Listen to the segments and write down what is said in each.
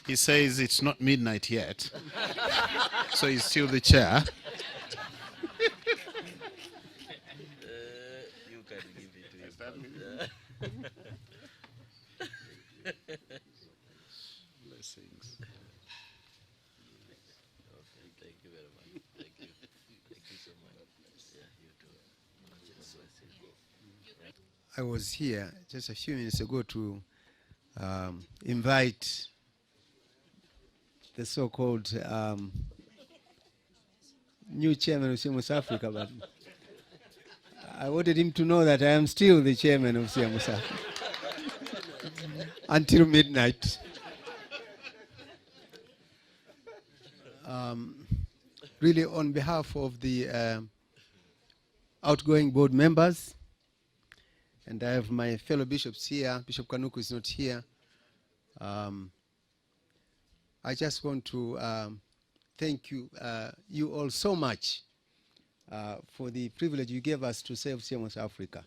He says it's not midnight yet, so he's still the chair. You can give it to him. Blessings. Okay, thank you very much. Thank you. Thank you so much. Yeah, you too. I was here just a few minutes ago to invite the so-called new chairman of CMS-Africa, but I wanted him to know that I am still the chairman of CMS-Africa until midnight. Really, on behalf of the outgoing board members, and I have my fellow bishops here. Bishop Kanuku is not here. I just want to thank you, you all so much for the privilege you gave us to serve CMS-Africa.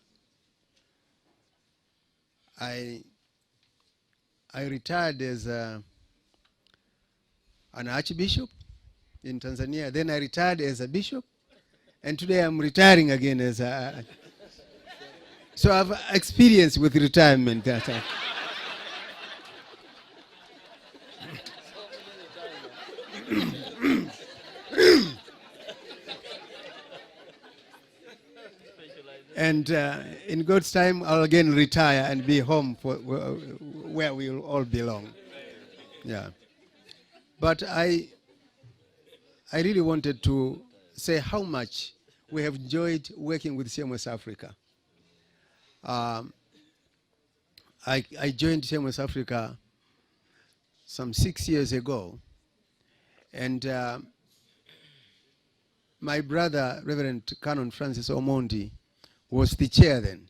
I retired as an archbishop in Tanzania. Then I retired as a bishop, and today I'm retiring again as a. So I've experience with retirement. And in God's time, I'll again retire and be home for where we will all belong. Yeah. But I really wanted to say how much we have enjoyed working with CMS-Africa. I joined CMS-Africa some 6 years ago, and my brother, Reverend Canon Francis Omondi, was the chair then.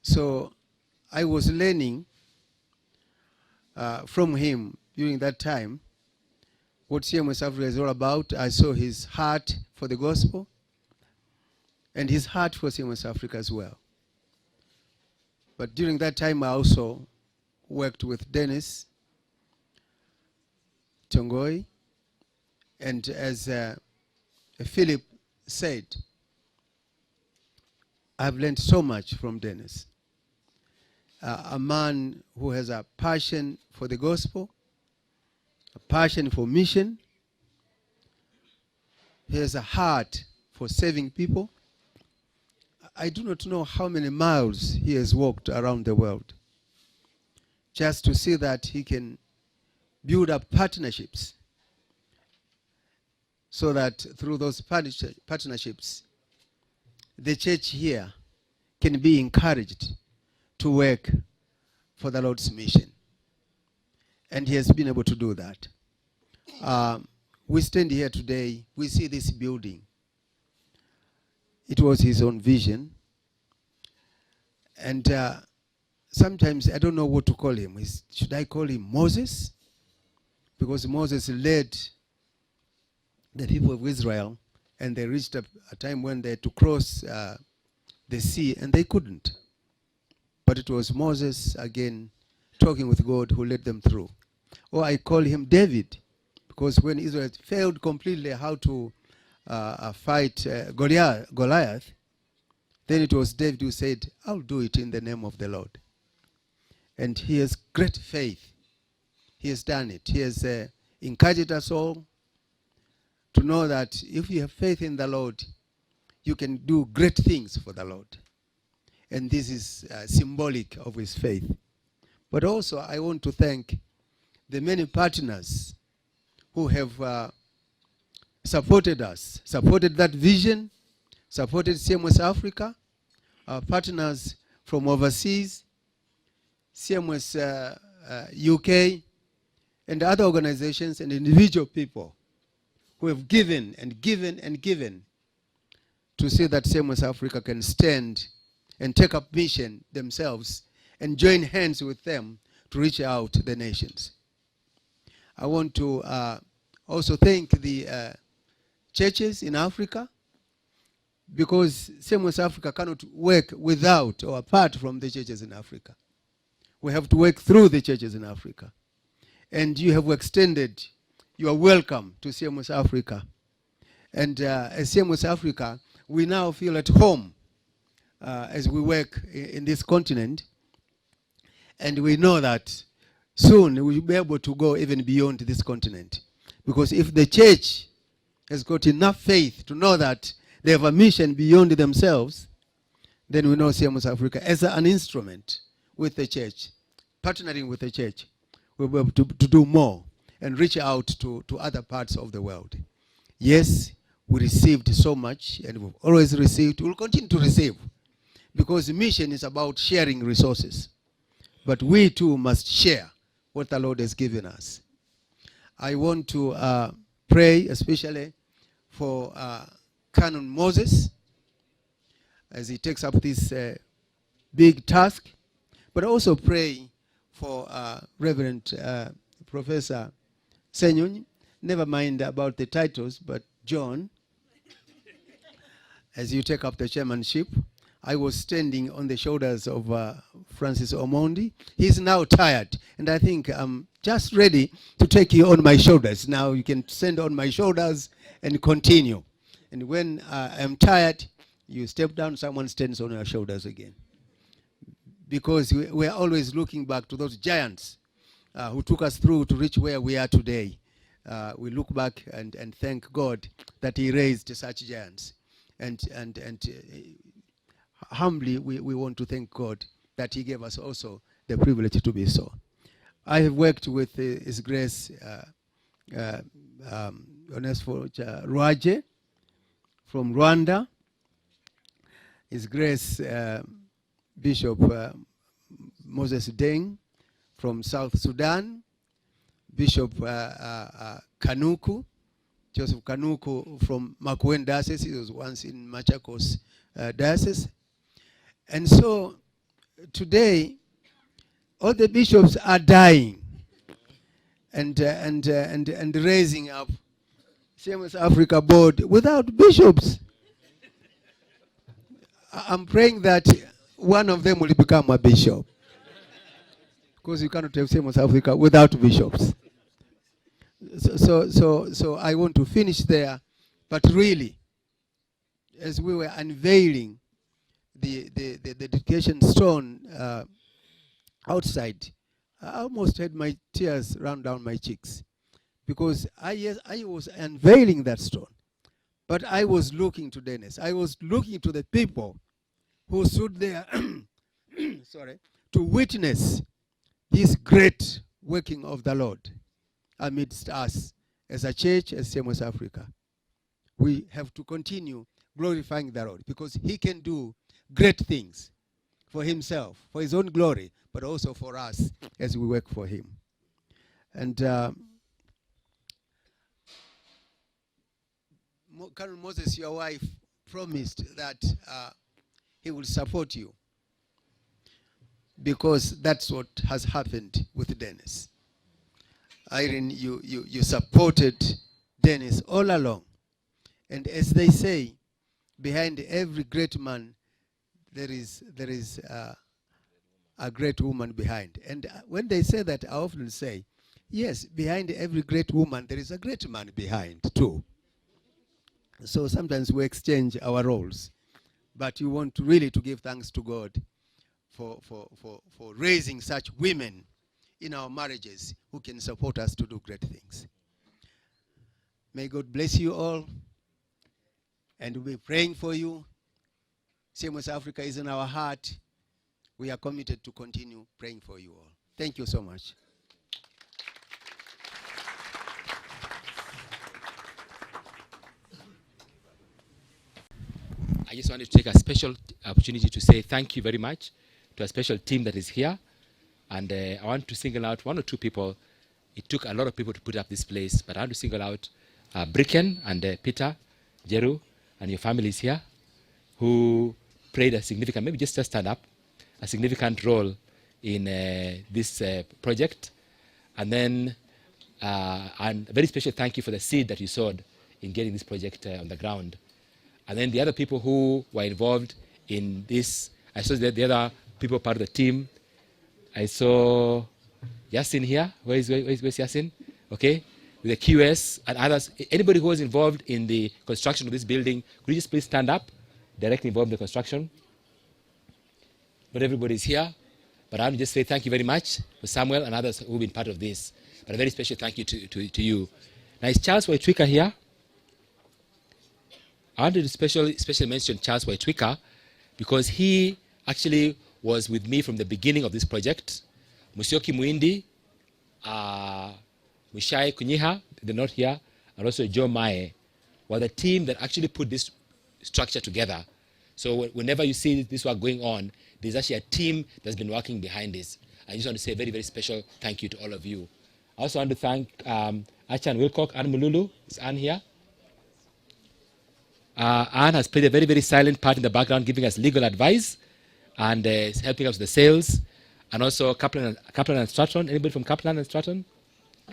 So I was learning from him during that time what CMS-Africa is all about. I saw his heart for the gospel and his heart for CMS-Africa as well. But during that time, I also worked with Dennis Chongoi, and as Philip said, I've learned so much from Dennis. A man who has a passion for the gospel, a passion for mission. He has a heart for saving people. I do not know how many miles he has walked around the world just to see that he can build up partnerships so that through those partnerships, the church here can be encouraged to work for the Lord's mission. And he has been able to do that. We stand here today, we see this building. It was his own vision. And sometimes I don't know what to call him. Should I call him Moses? Because Moses led the people of Israel, and they reached a time when they had to cross the sea, and they couldn't. But it was Moses, again, talking with God, who led them through. Or I call him David, because when Israel failed completely how to fight Goliath, then it was David who said, I'll do it in the name of the Lord. And he has great faith. He has done it. He has encouraged us all to know that if you have faith in the Lord, you can do great things for the Lord. And this is symbolic of his faith. But also, I want to thank the many partners who have supported us, supported that vision, supported CMS-Africa, our partners from overseas, CMS UK, and other organizations and individual people who have given and given and given to see that CMS-Africa can stand and take up mission themselves and join hands with them to reach out to the nations. I want to also thank the churches in Africa, because CMS-Africa cannot work without or apart from the churches in Africa. We have to work through the churches in Africa. and you have extended your welcome to CMS-Africa. And as CMS-Africa, we now feel at home as we work in this continent. And we know that soon we'll be able to go even beyond this continent. Because if the church has got enough faith to know that they have a mission beyond themselves, then we know CMS-Africa as an instrument with the church, partnering with the church, we'll be able to do more and reach out to other parts of the world. Yes, we received so much, and we've always received. We'll continue to receive, because the mission is about sharing resources. But we too must share what the Lord has given us. I want to pray especially for Canon Moses as he takes up this big task, but also pray for Reverend Professor Senyonyi. Never mind about the titles, but John, as you take up the chairmanship. I was standing on the shoulders of Francis Omondi. He's now tired, and I think I'm just ready to take you on my shoulders. Now you can stand on my shoulders and continue. And when I'm tired, you step down, someone stands on your shoulders again. Because we're always looking back to those giants who took us through to reach where we are today. We look back and thank God that he raised such giants. And humbly, we want to thank God that he gave us also the privilege to be so. I have worked with His Grace Onesphore Rwaje from Rwanda, His Grace Bishop Moses Deng from South Sudan, Bishop Kanuku, Joseph Kanuku from Makueni Diocese. He was once in Machakos Diocese. And so today, all the bishops are dying and raising up CMS-Africa board without bishops. I'm praying that one of them will become a bishop, because you cannot have CMS-Africa without bishops. So I want to finish there, but really, as we were unveiling the dedication stone outside, I almost had my tears run down my cheeks, because I was unveiling that stone, but I was looking to Dennis. I was looking to the people who stood there sorry, to witness this great working of the Lord amidst us as a church, as CMS-Africa. We have to continue glorifying the Lord, because he can do great things for himself, for his own glory, but also for us as we work for him. And Colonel Moses, your wife, promised that he will support you, because that's what has happened with Dennis. Irene, you supported Dennis all along. And as they say, behind every great man, there is a great woman behind. And when they say that, I often say, yes, behind every great woman, there is a great man behind too. So sometimes we exchange our roles. But you want to really to give thanks to God for raising such women in our marriages who can support us to do great things. May God bless you all. And we'll be praying for you. CMS-Africa is in our heart. We are committed to continue praying for you all. Thank you so much. I just wanted to take a special opportunity to say thank you very much to a special team that is here. And I want to single out one or two people. It took a lot of people to put up this place, but I want to single out Bricken and Peter, Jeru, and your families here, who played a significant, maybe just stand up, a significant role in this project. And then and a very special thank you for the seed that you sowed in getting this project on the ground. And then the other people who were involved in this, I saw that the other people part of the team. I saw Yasin here. Where's Yasin? Okay. With the QS and others. Anybody who was involved in the construction of this building, could you just please stand up? Directly involved in the construction. Not everybody is here, but I want to just say thank you very much for Samuel and others who have been part of this. But a very special thank you to you. Now, is Charles Waitwika here? I wanted to specially mention Charles Waitwika because he actually was with me from the beginning of this project. Musioki Muindi, Mushai Kunyiha, they're not here, and also Joe Mae were the team that actually put this structure together. So whenever you see this work going on, there's actually a team that's been working behind this. I just want to say a very, very special thank you to all of you. I also want to thank Achan Wilcock, Anne Mululu. Is Anne here? Anne has played a very, very silent part in the background, giving us legal advice and helping us with the sales. And also Kaplan and Stratton. Anybody from Kaplan and Stratton?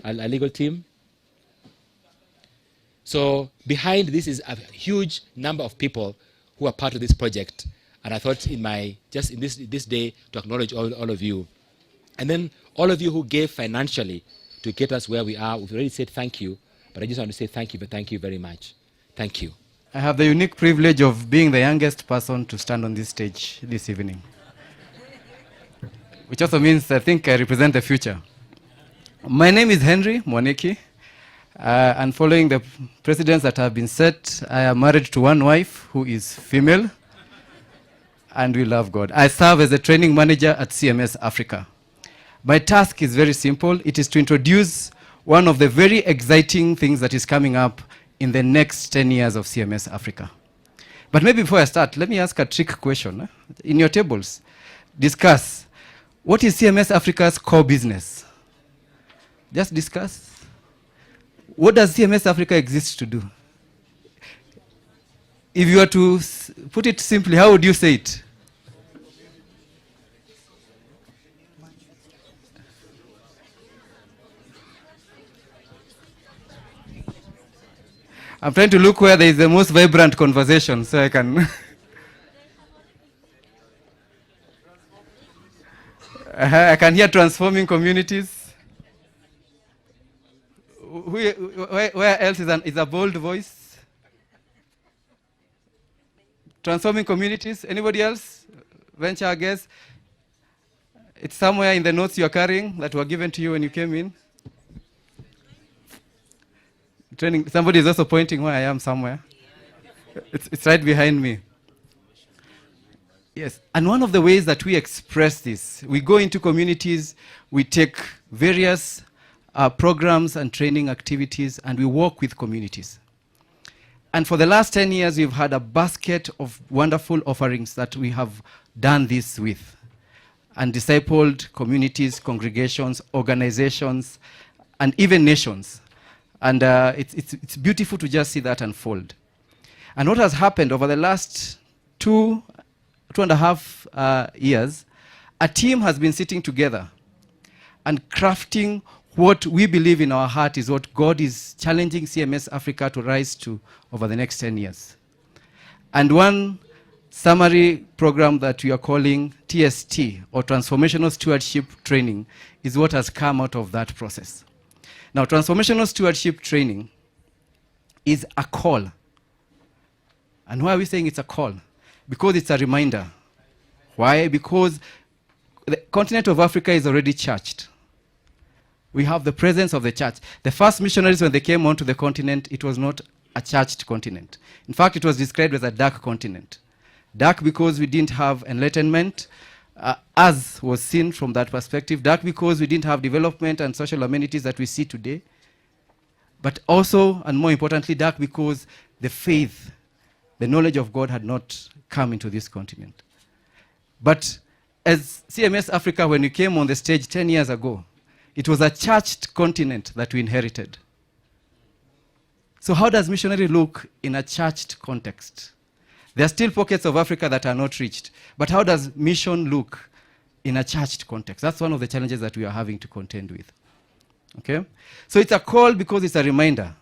A legal team? So behind this is a huge number of people who are part of this project. And I thought in this day to acknowledge all of you. And then all of you who gave financially to get us where we are. We've already said thank you, but I just want to say thank you very much. Thank you. I have the unique privilege of being the youngest person to stand on this stage this evening. Which also means I think I represent the future. My name is Henry Mwaniki, and following the precedents that have been set, I am married to one wife who is female, and we love God. I serve as a training manager at CMS-Africa. My task is very simple. It is to introduce one of the very exciting things that is coming up in the next 10 years of CMS-Africa. But maybe before I start, let me ask a trick question. In your tables, discuss, what is CMS-Africa's core business? Just discuss. What does CMS-Africa exist to do? If you were to put it simply, how would you say it? I'm trying to look where there is the most vibrant conversation so I can... I can hear transforming communities. Where else is a bold voice? Transforming communities. Anybody else? Venture, I guess. It's somewhere in the notes you are carrying that were given to you when you came in. Training. Somebody is also pointing where I am somewhere. It's right behind me. Yes, and one of the ways that we express this, we go into communities, we take various programs and training activities, and we work with communities. And for the last 10 years, we've had a basket of wonderful offerings that we have done this with, and discipled communities, congregations, organizations, and even nations. And it's beautiful to just see that unfold. And what has happened over the last two and a half years, a team has been sitting together and crafting what we believe in our heart is what God is challenging CMS-Africa to rise to over the next 10 years. And one summary program that we are calling TST, or Transformational Stewardship Training, is what has come out of that process. Now, Transformational Stewardship Training is a call. And why are we saying it's a call? Because it's a reminder. Why? Because the continent of Africa is already churched. We have the presence of the church. The first missionaries, when they came onto the continent, it was not a churched continent. In fact, it was described as a dark continent. Dark because we didn't have enlightenment, as was seen from that perspective. Dark because we didn't have development and social amenities that we see today. But also, and more importantly, dark because the faith, the knowledge of God had not come into this continent. But as CMS-Africa, when we came on the stage 10 years ago, it was a churched continent that we inherited. So how does missionary look in a churched context? There are still pockets of Africa that are not reached. But how does mission look in a churched context? That's one of the challenges that we are having to contend with. Okay? So it's a call because it's a reminder.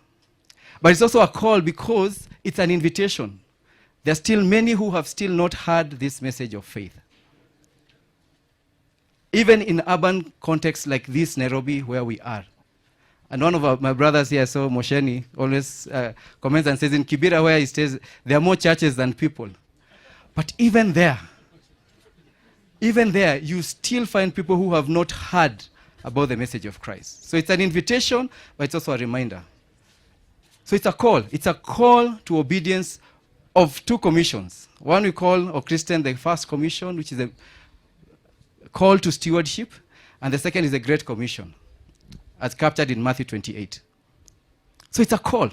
But it's also a call because it's an invitation. There are still many who have still not heard this message of faith. even in urban contexts like this Nairobi where we are. And one of my brothers here, so Mosheni, always comments and says in Kibera where he stays, there are more churches than people. But even there, you still find people who have not heard about the message of Christ. So it's an invitation, but it's also a reminder. So it's a call. It's a call to obedience of two commissions. One we call, or Christian, the first commission, which is a call to stewardship. And the second is the Great Commission, as captured in Matthew 28. So it's a call.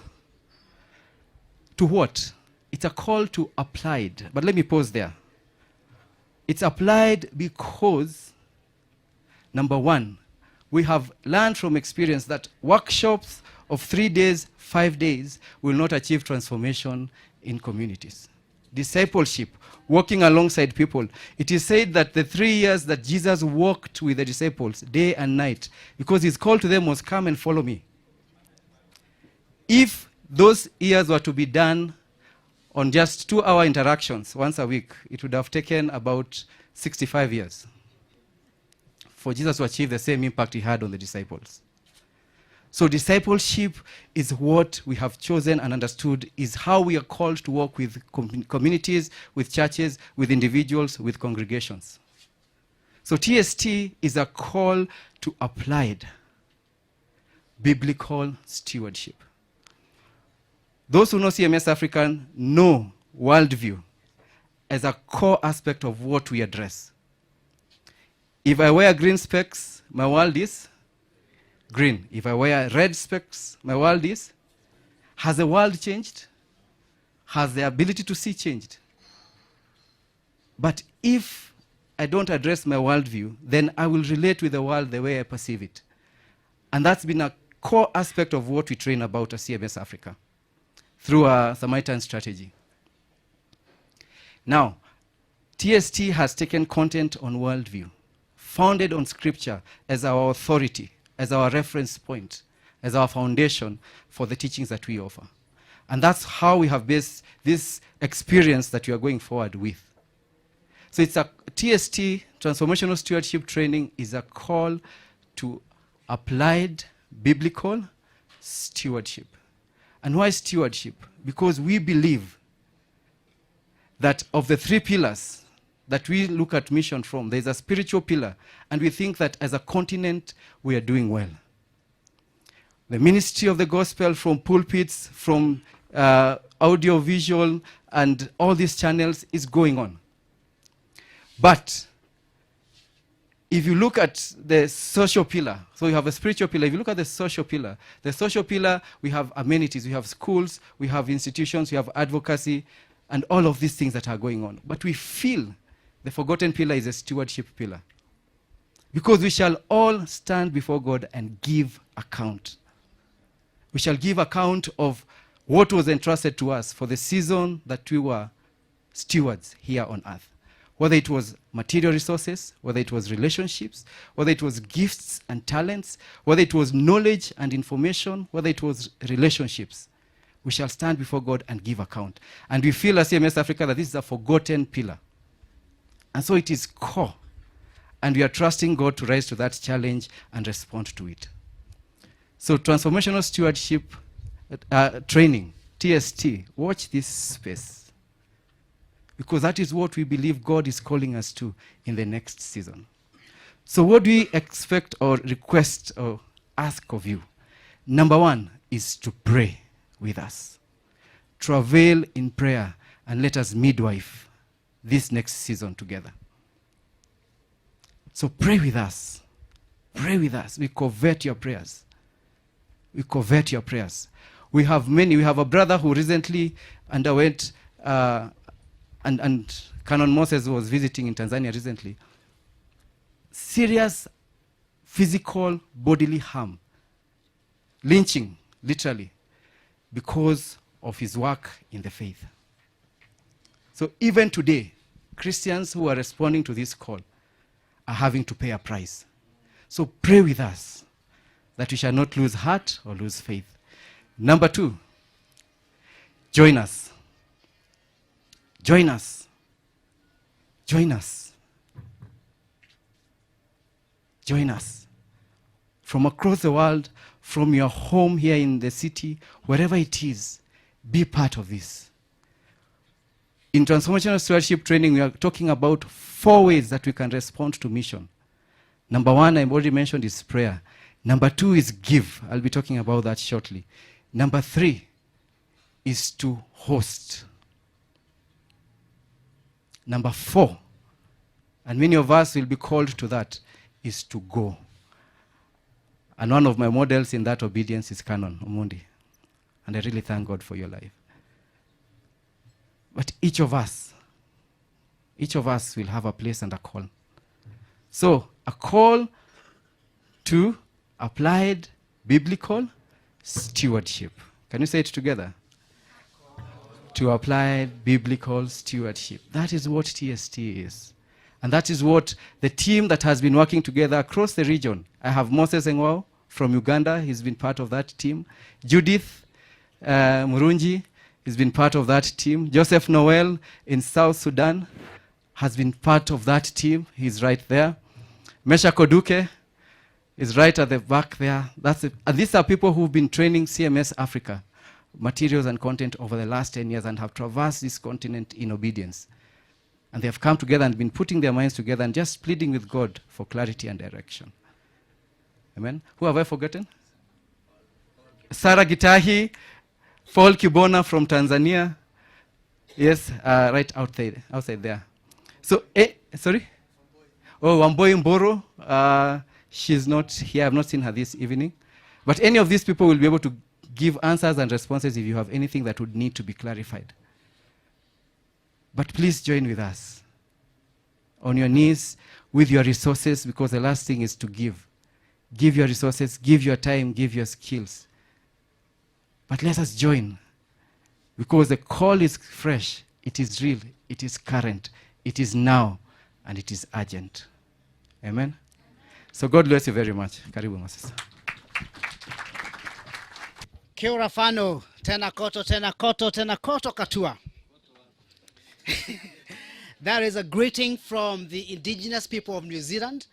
To what? It's a call to applied. But let me pause there. It's applied because, number one, we have learned from experience that workshops of 3 days, 5 days will not achieve transformation in communities. Discipleship, walking alongside people. It is said that the 3 years that Jesus walked with the disciples, day and night, because his call to them was, come and follow me. If those years were to be done on just 2-hour interactions once a week, it would have taken about 65 years for Jesus to achieve the same impact he had on the disciples. So discipleship is what we have chosen and understood is how we are called to work with communities, with churches, with individuals, with congregations. So TST is a call to applied biblical stewardship. Those who know CMS-Africa know worldview as a core aspect of what we address. If I wear green specs, my world is green. If I wear red specs, my world is. Has the world changed? Has the ability to see changed? But if I don't address my worldview, then I will relate with the world the way I perceive it. And that's been a core aspect of what we train about at CMS-Africa through our Samaritan strategy. Now, TST has taken content on worldview, founded on scripture as our authority, as our reference point, as our foundation for the teachings that we offer. And that's how we have based this experience that we are going forward with. So it's a TST, Transformational Stewardship Training, is a call to applied biblical stewardship. And why stewardship? Because we believe that of the 3 pillars that we look at mission from, there's a spiritual pillar, and we think that as a continent, we are doing well. The ministry of the gospel from pulpits, from audio, visual, and all these channels is going on. But if you look at the social pillar, so you have a spiritual pillar. If you look at the social pillar, we have amenities, we have schools, we have institutions, we have advocacy, and all of these things that are going on. But we feel the forgotten pillar is a stewardship pillar. Because we shall all stand before God and give account. We shall give account of what was entrusted to us for the season that we were stewards here on earth. Whether it was material resources, whether it was relationships, whether it was gifts and talents, whether it was knowledge and information, whether it was relationships, we shall stand before God and give account. And we feel as CMS-Africa that this is a forgotten pillar. And so it is core. And we are trusting God to rise to that challenge and respond to it. So Transformational Stewardship Training, TST, watch this space. Because that is what we believe God is calling us to in the next season. So what do we expect or request or ask of you? Number one is to pray with us. Travail in prayer and let us midwife this next season together. So pray with us. Pray with us. We covet your prayers. We covet your prayers. We have many. We have a brother who recently underwent and Canon Moses was visiting in Tanzania recently. Serious physical bodily harm. Lynching, literally, because of his work in the faith. So even today, Christians who are responding to this call are having to pay a price. So pray with us that we shall not lose heart or lose faith. Number two, join us. Join us. Join us. Join us. From across the world, from your home here in the city, wherever it is, be part of this. In transformational stewardship training, we are talking about 4 ways that we can respond to mission. Number 1, I already mentioned, is prayer. Number 2 is give. I'll be talking about that shortly. Number 3 is to host. Number 4, and many of us will be called to that, is to go. And one of my models in that obedience is Canon Omundi. And I really thank God for your life. But each of us will have a place and a call. So, a call to applied biblical stewardship. Can you say it together? To applied biblical stewardship. That is what TST is. And that is what the team that has been working together across the region. I have Moses Engwao from Uganda. He's been part of that team. Judith Murunji has been part of that team. Joseph Noel in South Sudan has been part of that team. He's right there. Mesha Koduke is right at the back there. And these are people who've been training CMS-Africa materials and content over the last 10 years and have traversed this continent in obedience. And they have come together and been putting their minds together and just pleading with God for clarity and direction. Amen. Who have I forgotten? Sarah Gitahi, Paul Kibona from Tanzania. Yes, right outside there. So, sorry? Oh, Wamboi Mboro. She's not here. I've not seen her this evening. But any of these people will be able to give answers and responses if you have anything that would need to be clarified. But please join with us on your knees with your resources, because the last thing is to give. Give your resources, give your time, give your skills. But let us join, because the call is fresh, it is real, it is current, it is now, and it is urgent. Amen? So God bless you very much. Karibu Moses. Kia ora whanau, tēnā koto, tēnā koto, tēnā koto katua. That is a greeting from the indigenous people of New Zealand,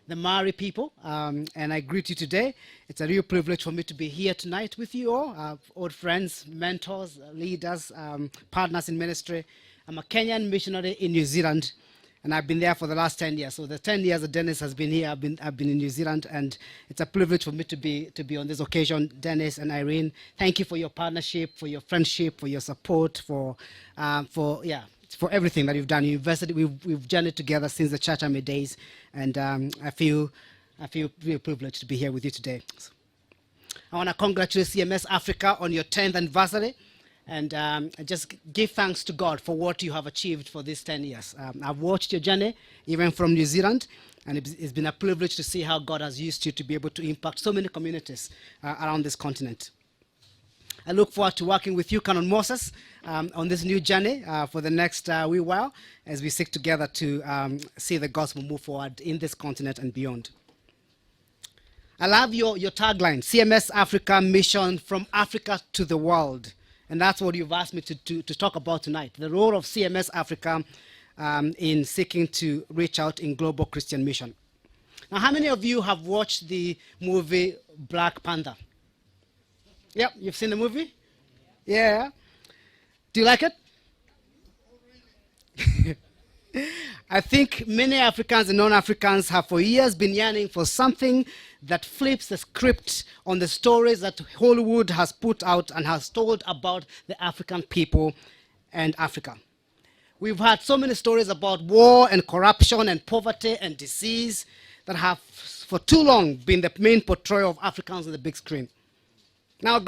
the Maori people, and I greet you today. It's a real privilege for me to be here tonight with you all, old friends, mentors, leaders, partners in ministry. I'm a Kenyan missionary in New Zealand, and I've been there for the last 10 years. So the 10 years that Dennis has been here, I've been in New Zealand, and it's a privilege for me to be on this occasion. Dennis and Irene, thank you for your partnership, for your friendship, for your support, for everything that you've done. We've journeyed together since the Church Army days, and I feel real privileged to be here with you today. So, I want to congratulate CMS-Africa on your 10th anniversary, and just give thanks to God for what you have achieved for these 10 years. I've watched your journey, even from New Zealand, and it's been a privilege to see how God has used you to be able to impact so many communities around this continent. I look forward to working with you, Canon Moses, on this new journey for the next wee while, as we seek together to see the gospel move forward in this continent and beyond. I love your tagline, CMS-Africa mission from Africa to the world. And that's what you've asked me to talk about tonight, the role of CMS-Africa in seeking to reach out in global Christian mission. Now, how many of you have watched the movie Black Panther? Yep, you've seen the movie? Yeah. Do you like it? I think many Africans and non-Africans have for years been yearning for something that flips the script on the stories that Hollywood has put out and has told about the African people and Africa. We've had so many stories about war and corruption and poverty and disease that have for too long been the main portrayal of Africans on the big screen. Now,